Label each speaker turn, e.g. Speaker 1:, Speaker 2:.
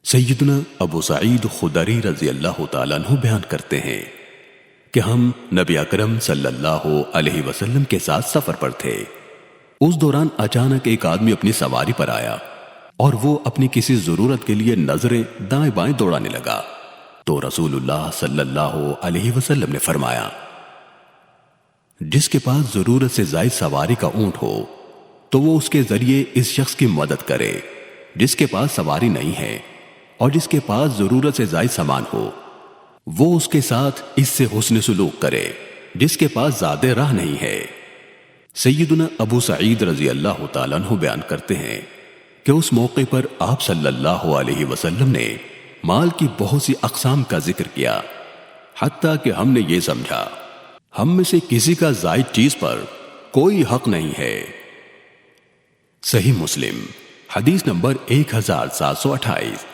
Speaker 1: سیدنا ابو سعید خدری رضی اللہ تعالیٰ عنہ بیان کرتے ہیں کہ ہم نبی اکرم صلی اللہ علیہ وسلم کے ساتھ سفر پر تھے۔ اس دوران اچانک ایک آدمی اپنی سواری پر آیا اور وہ اپنی کسی ضرورت کے لیے نظریں دائیں بائیں دوڑانے لگا تو رسول اللہ صلی اللہ علیہ وسلم نے فرمایا، جس کے پاس ضرورت سے زائد سواری کا اونٹ ہو تو وہ اس کے ذریعے اس شخص کی مدد کرے جس کے پاس سواری نہیں ہے، اور جس کے پاس ضرورت سے زائد سامان ہو وہ اس کے ساتھ اس سے حسن سلوک کرے جس کے پاس زیادہ راہ نہیں ہے۔ سیدنا ابو سعید رضی اللہ تعالیٰ عنہ بیان کرتے ہیں کہ اس موقع پر آپ صلی اللہ علیہ وسلم نے مال کی بہت سی اقسام کا ذکر کیا، حتیٰ کہ ہم نے یہ سمجھا ہم میں سے کسی کا زائد چیز پر کوئی حق نہیں ہے۔ صحیح مسلم حدیث نمبر 1728۔